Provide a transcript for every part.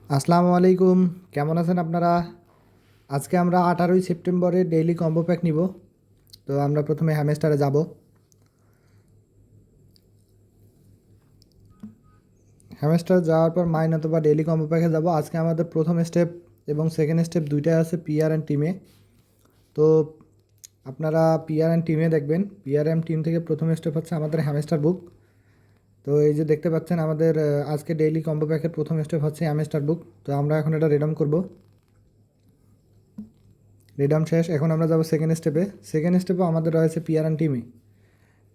আসসালামু আলাইকুম, কেমন আছেন আপনারা? আজকে আমরা 18ই সেপ্টেম্বরে ডেইলি কম্বো প্যাক নিব। তো আমরা প্রথমে হ্যামস্টারে যাব। হ্যামস্টার যাওয়ার পর মাইন অথবা ডেইলি কম্বো প্যাকে যাব। আজকে আমাদের প্রথম স্টেপ এবং সেকেন্ড স্টেপ দুইটাই আছে পিআর অ্যান্ড টিমে। তো আপনারা পিআর অ্যান্ড টিমে দেখবেন। পিআর অ্যান্ড টিম থেকে প্রথম স্টেপ হচ্ছে আমাদের হ্যামস্টার বুক। তো এই যে দেখতে পাচ্ছেন আমাদের আজকে ডেইলি কম্বো প্যাকের প্রথম স্টেপ হচ্ছে হ্যামস্টার বুক। তো আমরা এখন এটা রিডাম করব। রিডাম শেষ। এখন আমরা যাব সেকেন্ড স্টেপে। সেকেন্ড স্টেপও আমাদের রয়েছে পিআর অ্যান্ড টিমে।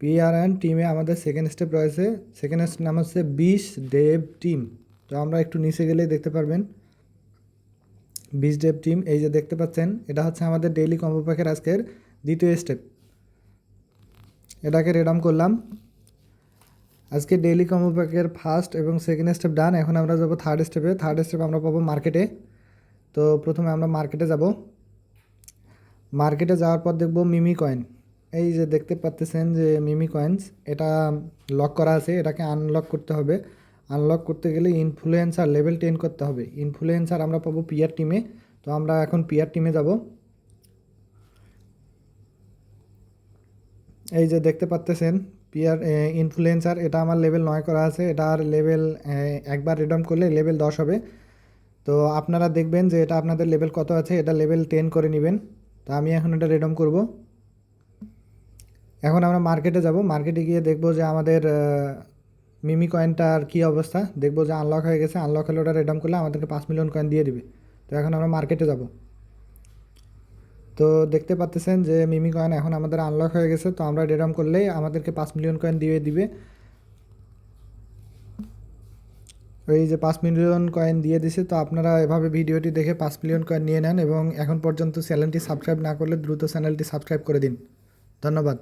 পিআর অ্যান্ড টিমে আমাদের সেকেন্ড স্টেপ রয়েছে। সেকেন্ড স্টেপ নাম হচ্ছে 20 ডেভ টিম। তো আমরা একটু নিচে গেলেই দেখতে পারবেন 20 ডেভ টিম। এই যে দেখতে পাচ্ছেন, এটা হচ্ছে আমাদের ডেইলি কম্বো প্যাকের আজকের দ্বিতীয় স্টেপ। এটাকে রেডাম করলাম। আজকে ডেইলি কম্বো প্যাকের ফার্স্ট এবং সেকেন্ড স্টেপ ডান। এখন আমরা যাব থার্ড স্টেপে। থার্ড স্টেপ আমরা পাবো মার্কেটে। তো প্রথমে আমরা মার্কেটে যাব। মার্কেটে যাওয়ার পর দেখব মিমি কয়েন। এই যে দেখতে পাচ্ছেন যে মিমি কয়েন্স, এটা লক করা আছে, এটাকে আনলক করতে হবে। আনলক করতে গেলে ইনফ্লুয়েন্সার লেভেল 10 করতে হবে। ইনফ্লুয়েন্সার আমরা পাবো পিআর টিমে। তো আমরা এখন পিআর টিমে যাব। এই যে দেখতে পাচ্ছেন পিআর ইনফ্লুয়েন্সার, এটা আমার লেভেল 9 করা আছে। এটা আর লেভেল একবার রিডাম করলে লেভেল 10 হবে। তো আপনারা দেখবেন যে এটা আপনাদের লেভেল কত আছে, এটা লেভেল 10 করে নেবেন। তো আমি এখন এটা রিডাম করব। এখন আমরা মার্কেটে যাব। মার্কেটে গিয়ে দেখব যে আমাদের মিমি কয়েনটার কী অবস্থা। দেখব যে আনলক হয়ে গেছে। আনলক হলে ওটা রিডাম করলে আমাদেরকে 5 মিলিয়ন কয়েন দিয়ে দিবে। তো এখন আমরা মার্কেটে যাব। তো দেখতে পাচ্ছেন যে মিমি কয়েন এখন আমাদের আনলক হয়ে গেছে। তো আমরা রিডাম করলেই আমাদেরকে 5 মিলিয়ন কয়েন দিয়ে দিবে। এই যে 5 মিলিয়ন কয়েন দিয়ে দিছে। তো আপনারা এভাবে ভিডিওটি দেখে 5 মিলিয়ন কয়েন নিয়ে নেন এবং এখন পর্যন্ত চ্যানেলটি সাবস্ক্রাইব না করলে দ্রুত চ্যানেলটি সাবস্ক্রাইব করে দিন। ধন্যবাদ।